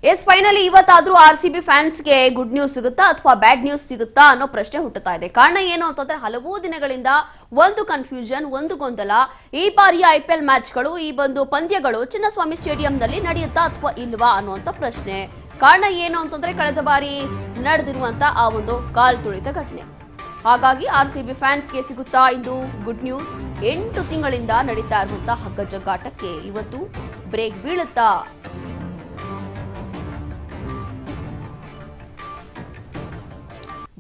S finally ಇವತ್ತಾದ್ರೂ RCB ಫ್ಯಾನ್ಸ್ಗೆ good news ಸಿಗುತ್ತಾ ಅಥವಾ ಬ್ಯಾಡ್ ನ್ಯೂಸ್ ಸಿಗುತ್ತಾ ಅನ್ನೋ ಪ್ರಶ್ನೆ ಹುಟ್ಟುತ್ತಾ ಇದೆ. ಕಾರಣ ಏನು ಅಂತಂದ್ರೆ ಹಲವು ದಿನಗಳಿಂದ ಒಂದು ಕನ್ಫ್ಯೂಷನ್, ಒಂದು ಗೊಂದಲ. ಈ ಬಾರಿಯ ಐಪಿಎಲ್ ಮ್ಯಾಚ್ಗಳು, ಈ ಒಂದು ಪಂದ್ಯಗಳು ಚಿನ್ನಸ್ವಾಮಿ ಸ್ಟೇಡಿಯಂನಲ್ಲಿ ನಡೆಯುತ್ತಾ ಅಥವಾ ಇಲ್ವಾ ಅನ್ನುವಂತ ಪ್ರಶ್ನೆ. ಕಾರಣ ಏನು ಅಂತಂದ್ರೆ ಕಳೆದ ಬಾರಿ ನಡೆದಿರುವಂತ ಆ ಒಂದು ಕಾಲ್ ತುಳಿತ ಘಟನೆ. ಹಾಗಾಗಿ ಆರ್ಸಿಬಿ ಫ್ಯಾನ್ಸ್ಗೆ ಸಿಗುತ್ತಾ ಇಂದು ಗುಡ್ ನ್ಯೂಸ್. 8 ತಿಂಗಳಿಂದ ನಡೀತಾ ಇರುವಂತಹ ಹಗ್ಗ ಜಗ್ಗಾಟಕ್ಕೆ ಇವತ್ತು ಬ್ರೇಕ್ ಬೀಳುತ್ತಾ?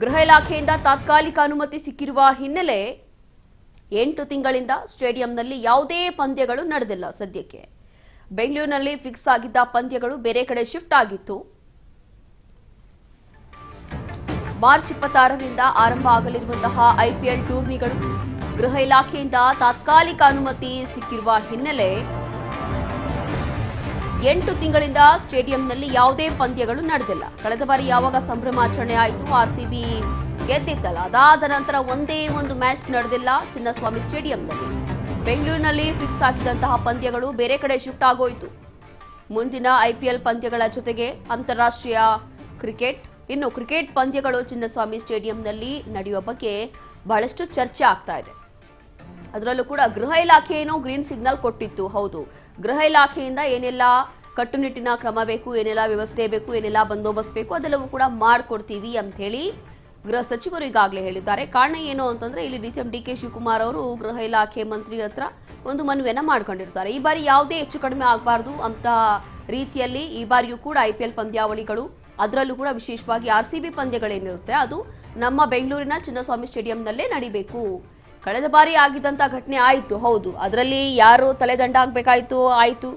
ಗೃಹ ಇಲಾಖೆಯಿಂದ ತಾತ್ಕಾಲಿಕ ಅನುಮತಿ ಸಿಕ್ಕಿರುವ ಹಿನ್ನೆಲೆ 8 ತಿಂಗಳಿಂದ ಸ್ಟೇಡಿಯಂನಲ್ಲಿ ಯಾವುದೇ ಪಂದ್ಯಗಳು ನಡೆದಿಲ್ಲ. ಸದ್ಯಕ್ಕೆ ಬೆಂಗಳೂರಿನಲ್ಲಿ ಫಿಕ್ಸ್ ಆಗಿದ್ದ ಪಂದ್ಯಗಳು ಬೇರೆ ಕಡೆ ಶಿಫ್ಟ್ ಆಗಿತ್ತು. ಮಾರ್ಚ್ 26ರಿಂದ ಆರಂಭ ಆಗಲಿರುವಂತಹ ಐಪಿಎಲ್ ಟೂರ್ನಿಗಳು ಗೃಹ ಇಲಾಖೆಯಿಂದ ತಾತ್ಕಾಲಿಕ ಅನುಮತಿ ಸಿಕ್ಕಿರುವ ಹಿನ್ನೆಲೆ 8 ತಿಂಗಳಿಂದ ಸ್ಟೇಡಿಯಂನಲ್ಲಿ ಯಾವುದೇ ಪಂದ್ಯಗಳು ನಡೆದಿಲ್ಲ. ಕಳೆದ ಬಾರಿ ಯಾವಾಗ ಸಂಭ್ರಮಾಚರಣೆ ಆಯಿತು, ಆರ್ಸಿಬಿ ಗೆದ್ದಿದ್ದಲ್ಲ, ಅದಾದ ನಂತರ ಒಂದೇ ಒಂದು ಮ್ಯಾಚ್ ನಡೆದಿಲ್ಲ ಚಿನ್ನಸ್ವಾಮಿ ಸ್ಟೇಡಿಯಂನಲ್ಲಿ. ಬೆಂಗಳೂರಿನಲ್ಲಿ ಫಿಕ್ಸ್ ಆಗಿದ್ದಂತಹ ಪಂದ್ಯಗಳು ಬೇರೆ ಕಡೆ ಶಿಫ್ಟ್ ಆಗೋಯಿತು. ಮುಂದಿನ ಐಪಿಎಲ್ ಪಂದ್ಯಗಳ ಜೊತೆಗೆ ಅಂತಾರಾಷ್ಟ್ರೀಯ ಕ್ರಿಕೆಟ್ ಪಂದ್ಯಗಳು ಚಿನ್ನಸ್ವಾಮಿ ಸ್ಟೇಡಿಯಂನಲ್ಲಿ ನಡೆಯುವ ಬಗ್ಗೆ ಬಹಳಷ್ಟು ಚರ್ಚೆ ಆಗ್ತಾ ಇದೆ. ಅದರಲ್ಲೂ ಕೂಡ ಗೃಹ ಇಲಾಖೆ ಏನೋ ಗ್ರೀನ್ ಸಿಗ್ನಲ್ ಕೊಟ್ಟಿತ್ತು. ಹೌದು, ಗೃಹ ಇಲಾಖೆಯಿಂದ ಏನೆಲ್ಲ ಕಟ್ಟುನಿಟ್ಟಿನ ಕ್ರಮ ಬೇಕು, ಏನೆಲ್ಲ ವ್ಯವಸ್ಥೆ ಬೇಕು, ಏನೆಲ್ಲ ಬಂದೋಬಸ್ತ್ ಬೇಕು, ಅದೆಲ್ಲವೂ ಕೂಡ ಮಾಡಿಕೊಡ್ತೀವಿ ಅಂತ ಹೇಳಿ ಗೃಹ ಸಚಿವರು ಈಗಾಗಲೇ ಹೇಳಿದ್ದಾರೆ. ಕಾರಣ ಏನು ಅಂತಂದ್ರೆ ಇಲ್ಲಿ ಡಿ.ಕೆ ಶಿವಕುಮಾರ್ ಅವರು ಗೃಹ ಇಲಾಖೆ ಮಂತ್ರಿ ಹತ್ರ ಒಂದು ಮನವಿಯನ್ನ ಮಾಡ್ಕೊಂಡಿರ್ತಾರೆ. ಈ ಬಾರಿ ಯಾವುದೇ ಹೆಚ್ಚು ಕಡಿಮೆ ಆಗಬಾರ್ದು ಅಂತ ರೀತಿಯಲ್ಲಿ ಈ ಬಾರಿಯೂ ಕೂಡ ಐಪಿಎಲ್ ಪಂದ್ಯಾವಳಿಗಳು, ಅದರಲ್ಲೂ ಕೂಡ ವಿಶೇಷವಾಗಿ ಆರ್ಸಿಬಿ ಪಂದ್ಯಗಳೇನಿರುತ್ತೆ ಅದು ನಮ್ಮ ಬೆಂಗಳೂರಿನ ಚಿನ್ನಸ್ವಾಮಿ ಸ್ಟೇಡಿಯಂನಲ್ಲೇ ನಡೀಬೇಕು. ಕಳೆದ ಬಾರಿ ಆಗಿದ್ದಂಥ ಘಟನೆ ಆಯಿತು, ಹೌದು, ಅದರಲ್ಲಿ ಯಾರು ತಲೆದಂಡ ಆಗಬೇಕಾಯಿತು, ಆಯಿತು,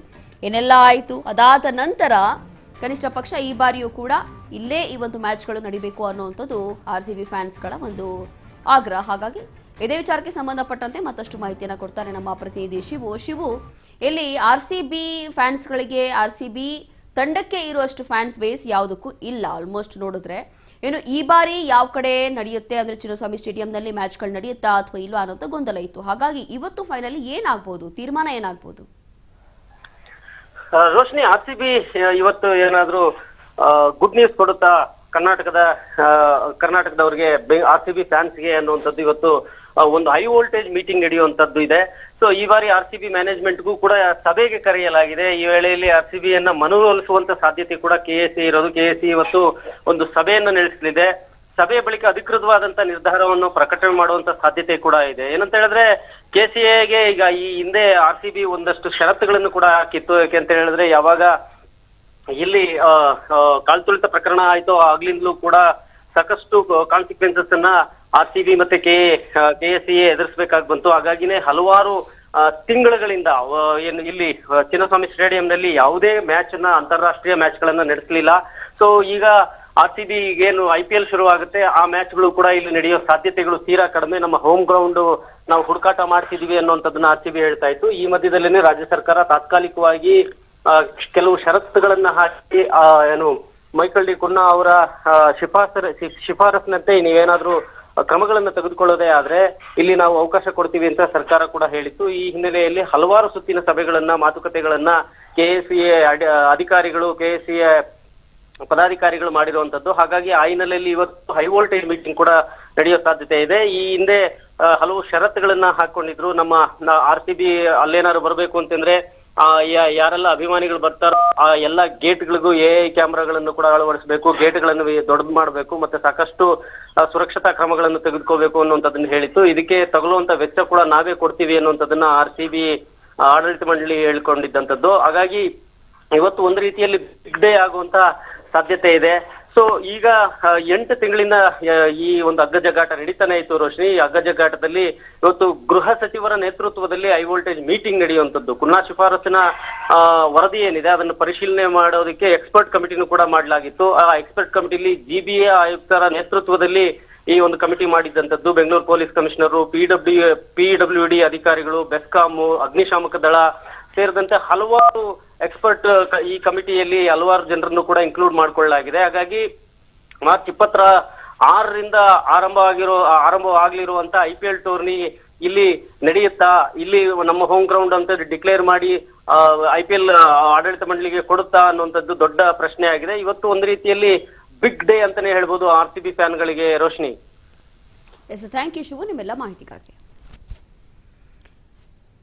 ಏನೆಲ್ಲ ಆಯಿತು. ಅದಾದ ನಂತರ ಕನಿಷ್ಠ ಪಕ್ಷ ಈ ಬಾರಿಯೂ ಕೂಡ ಇಲ್ಲೇ ಈ ಒಂದು ಮ್ಯಾಚ್ಗಳು ನಡೀಬೇಕು ಅನ್ನುವಂಥದ್ದು ಆರ್ಸಿಬಿ ಫ್ಯಾನ್ಸ್ಗಳ ಒಂದು ಆಗ್ರಹ. ಹಾಗಾಗಿ ಇದೇ ವಿಚಾರಕ್ಕೆ ಸಂಬಂಧಪಟ್ಟಂತೆ ಮತ್ತಷ್ಟು ಮಾಹಿತಿಯನ್ನು ಕೊಡ್ತಾರೆ ನಮ್ಮ ಪ್ರತಿನಿಧಿ ಶಿವು. ಇಲ್ಲಿ ಆರ್ಸಿಬಿ ಫ್ಯಾನ್ಸ್ಗಳಿಗೆ, ಆರ್ಸಿಬಿ ತಂಡಕ್ಕೆ ಇರುವಷ್ಟು ಫ್ಯಾನ್ಸ್ ಬೇಸ್ ಯಾವುದಕ್ಕೂ ಇಲ್ಲ ಆಲ್ಮೋಸ್ಟ್ ನೋಡಿದ್ರೆ. ಏನು ಈ ಬಾರಿ ಯಾವ ಕಡೆ ನಡೆಯುತ್ತೆ ಅಂದ್ರೆ ಚಿನ್ನಸ್ವಾಮಿ ಸ್ಟೇಡಿಯಂನಲ್ಲಿ ಮ್ಯಾಚ್ಗಳು ನಡೆಯುತ್ತಾ ಅಥವಾ ಇಲ್ವಾ ಅನ್ನೋಂಥ ಗೊಂದಲ ಇತ್ತು. ಹಾಗಾಗಿ ಇವತ್ತು ಫೈನಲಿ ಏನಾಗ್ಬೋದು, ತೀರ್ಮಾನ ಏನಾಗ್ಬೋದು? ರೋಶಿನಿ, ಆರ್ಸಿಬಿ ಇವತ್ತು ಏನಾದ್ರೂ ಗುಡ್ ನ್ಯೂಸ್ ಕೊಡುತ್ತಾ ಕರ್ನಾಟಕದವರಿಗೆ, ಆರ್ಸಿಬಿ ಫ್ಯಾನ್ಸ್ಗೆ ಅನ್ನುವಂಥದ್ದು ಇವತ್ತು ಒಂದು ಹೈ ವೋಲ್ಟೇಜ್ ಮೀಟಿಂಗ್ ನಡೆಯುವಂತದ್ದು ಇದೆ. ಸೊ ಈ ಬಾರಿ ಆರ್ಸಿಬಿ ಮ್ಯಾನೇಜ್ಮೆಂಟ್ಗೂ ಕೂಡ ಸಭೆಗೆ ಕರೆಯಲಾಗಿದೆ. ಈ ವೇಳೆಯಲ್ಲಿ ಆರ್ಸಿಬಿಯನ್ನ ಮನವೊಲಿಸುವಂತ ಸಾಧ್ಯತೆ ಕೂಡ ಕೆಎಸಿ ಇರೋದು. ಕೆಎಸಿ ಇವತ್ತು ಒಂದು ಸಭೆಯನ್ನ ನಡೆಸಲಿದೆ. ಸಭೆಯ ಬಳಿಕ ಅಧಿಕೃತವಾದಂತ ನಿರ್ಧಾರವನ್ನು ಪ್ರಕಟಣೆ ಮಾಡುವಂತ ಸಾಧ್ಯತೆ ಕೂಡ ಇದೆ. ಏನಂತ ಹೇಳಿದ್ರೆ ಕೆಸಿಎಗೆ ಈಗ ಈ ಹಿಂದೆ ಆರ್ಸಿಬಿ ಒಂದಷ್ಟು ಷರತ್ತುಗಳನ್ನು ಕೂಡ ಹಾಕಿತ್ತು. ಯಾಕೆಂತ ಹೇಳಿದ್ರೆ ಯಾವಾಗ ಇಲ್ಲಿ ಕಾಲ್ತುಳಿತ ಪ್ರಕರಣ ಆಯ್ತು ಆಗ್ಲಿಂದಲೂ ಕೂಡ ಸಾಕಷ್ಟು ಕಾನ್ಸಿಕ್ವೆನ್ಸಸ್ ಅನ್ನ ಆರ್ಸಿಬಿ ಮತ್ತೆ ಕೆಎಸ್ಸಿಎ ಎದುರಿಸಬೇಕಾಗಿ ಬಂತು. ಹಾಗಾಗಿನೇ ಹಲವಾರು ತಿಂಗಳುಗಳಿಂದ ಏನು ಇಲ್ಲಿ ಚಿನ್ನಸ್ವಾಮಿ ಸ್ಟೇಡಿಯಂನಲ್ಲಿ ಯಾವುದೇ ಮ್ಯಾಚ್ ಅನ್ನ, ಅಂತಾರಾಷ್ಟ್ರೀಯ ಮ್ಯಾಚ್ ಗಳನ್ನ ನಡೆಸಲಿಲ್ಲ. ಸೊ ಈಗ ಆರ್ಸಿಬಿ ಏನು ಐಪಿಎಲ್ ಶುರು ಆಗುತ್ತೆ, ಆ ಮ್ಯಾಚ್ಗಳು ಕೂಡ ಇಲ್ಲಿ ನಡೆಯೋ ಸಾಧ್ಯತೆಗಳು ತೀರಾ ಕಡಿಮೆ. ನಮ್ಮ ಹೋಮ್ ಗ್ರೌಂಡ್ ನಾವು ಹುಡುಕಾಟ ಮಾಡ್ತಿದೀವಿ ಅನ್ನುವಂಥದ್ದನ್ನ ಆರ್ಸಿಬಿ ಹೇಳ್ತಾ ಇತ್ತು. ಈ ಮಧ್ಯದಲ್ಲೇನೆ ರಾಜ್ಯ ಸರ್ಕಾರ ತಾತ್ಕಾಲಿಕವಾಗಿ ಕೆಲವು ಷರತ್ತುಗಳನ್ನ ಹಾಕಿ ಏನು ಮೈಕಲ್ ಡಿ ಕುನ್ನಾ ಅವರ ಶಿಫಾರಸ್ಸಿನಂತೆ ನೀವೇನಾದ್ರೂ ಕ್ರಮಗಳನ್ನು ತೆಗೆದುಕೊಳ್ಳೋದೇ ಆದ್ರೆ ಇಲ್ಲಿ ನಾವು ಅವಕಾಶ ಕೊಡ್ತೀವಿ ಅಂತ ಸರ್ಕಾರ ಕೂಡ ಹೇಳಿತ್ತು. ಈ ಹಿನ್ನೆಲೆಯಲ್ಲಿ ಹಲವಾರು ಸುತ್ತಿನ ಸಭೆಗಳನ್ನ, ಮಾತುಕತೆಗಳನ್ನ ಕೆಎಸ್ಸಿಎ ಅಧಿಕಾರಿಗಳು, ಕೆಎಸ್ಸಿಎ ಪದಾಧಿಕಾರಿಗಳು ಮಾಡಿರುವಂತದ್ದು. ಹಾಗಾಗಿ ಆ ಹಿನ್ನೆಲೆಯಲ್ಲಿ ಇವತ್ತು ಹೈ ವೋಲ್ಟೇಜ್ ಮೀಟಿಂಗ್ ಕೂಡ ನಡೆಯೋ ಸಾಧ್ಯತೆ ಇದೆ. ಈ ಹಿಂದೆ ಹಲವು ಷರತ್ತುಗಳನ್ನ ಹಾಕೊಂಡಿದ್ರು. ನಮ್ಮ ಆರ್ಸಿಬಿ ಅಲ್ಲೇನಾದ್ರು ಬರ್ಬೇಕು ಅಂತಂದ್ರೆ ಯಾರೆಲ್ಲ ಅಭಿಮಾನಿಗಳು ಬರ್ತಾರೋ ಆ ಎಲ್ಲ ಗೇಟ್ಗಳಿಗೂ ಎಐ ಕ್ಯಾಮ್ರಾಗಳನ್ನು ಕೂಡ ಅಳವಡಿಸಬೇಕು, ಗೇಟ್ಗಳನ್ನು ದೊಡ್ಡದು ಮಾಡಬೇಕು, ಮತ್ತೆ ಸಾಕಷ್ಟು ಸುರಕ್ಷತಾ ಕ್ರಮಗಳನ್ನು ತೆಗೆದುಕೋಬೇಕು ಅನ್ನುವಂಥದ್ದನ್ನ ಹೇಳಿತ್ತು. ಇದಕ್ಕೆ ತಗುಲುವಂತ ವೆಚ್ಚ ಕೂಡ ನಾವೇ ಕೊಡ್ತೀವಿ ಅನ್ನುವಂಥದ್ದನ್ನ ಆರ್ಸಿಬಿ ಆಡಳಿತ ಮಂಡಳಿ ಹೇಳ್ಕೊಂಡಿದ್ದಂಥದ್ದು. ಹಾಗಾಗಿ ಇವತ್ತು ಒಂದು ರೀತಿಯಲ್ಲಿ ಬಿಗ್ ಡೇ ಆಗುವಂತ ಸಾಧ್ಯತೆ ಇದೆ. ಸೊ ಈಗ 8 ತಿಂಗಳಿಂದ ಈ ಒಂದು ಹಗ್ಗಜಗ್ಗಾಟ ನಡೀತಾನೆ ಇತ್ತು ರೋಶಿನಿ. ಈ ಹಗ್ಗಜಗ್ಗಾಟದಲ್ಲಿ ಇವತ್ತು ಗೃಹ ಸಚಿವರ ನೇತೃತ್ವದಲ್ಲಿ ಹೈ ವೋಲ್ಟೇಜ್ ಮೀಟಿಂಗ್ ನಡೆಯುವಂತದ್ದು. ಕುನ್ನಾ ಶಿಫಾರಸಿನ ವರದಿ ಏನಿದೆ ಅದನ್ನು ಪರಿಶೀಲನೆ ಮಾಡೋದಕ್ಕೆ ಎಕ್ಸ್ಪರ್ಟ್ ಕಮಿಟಿನೂ ಕೂಡ ಮಾಡಲಾಗಿತ್ತು. ಆ ಎಕ್ಸ್ಪರ್ಟ್ ಕಮಿಟಿಲಿ ಜಿಬಿಎ ಆಯುಕ್ತರ ನೇತೃತ್ವದಲ್ಲಿ ಈ ಒಂದು ಕಮಿಟಿ ಮಾಡಿದ್ದಂಥದ್ದು. ಬೆಂಗಳೂರು ಪೊಲೀಸ್ ಕಮಿಷನರು, ಪಿಡಬ್ಲ್ಯೂಡಿ ಅಧಿಕಾರಿಗಳು, ಬೆಸ್ಕಾಂ, ಅಗ್ನಿಶಾಮಕ ದಳ ಸೇರಿದಂತೆ ಹಲವಾರು ಎಕ್ಸ್ಪರ್ಟ್ ಈ ಕಮಿಟಿಯಲ್ಲಿ ಹಲವಾರು ಜನರನ್ನು ಕೂಡ ಇನ್ಕ್ಲೂಡ್ ಮಾಡ್ಕೊಳ್ಳಲಾಗಿದೆ. ಹಾಗಾಗಿ ಮಾರ್ಚ್ 26ರಿಂದ ಆರಂಭವಾಗಲಿರುವಂತ ಐಪಿಎಲ್ ಟೂರ್ನಿ ಇಲ್ಲಿ ನಡೆಯುತ್ತಾ, ಇಲ್ಲಿ ನಮ್ಮ ಹೋಮ್ ಗ್ರೌಂಡ್ ಅಂತ ಡಿಕ್ಲೇರ್ ಮಾಡಿ IPL ಆಡಳಿತ ಮಂಡಳಿಗೆ ಕೊಡುತ್ತಾ ಅನ್ನುವಂಥದ್ದು ದೊಡ್ಡ ಪ್ರಶ್ನೆ ಆಗಿದೆ. ಇವತ್ತು ಒಂದು ರೀತಿಯಲ್ಲಿ ಬಿಗ್ ಡೇ ಅಂತಾನೆ ಹೇಳ್ಬೋದು RCB ಫ್ಯಾನ್ಗಳಿಗೆ. Roshni, yes, thank you Shivu ನಿಮ್ಮೆಲ್ಲ ಮಾಹಿತಿಗಾಗಿ.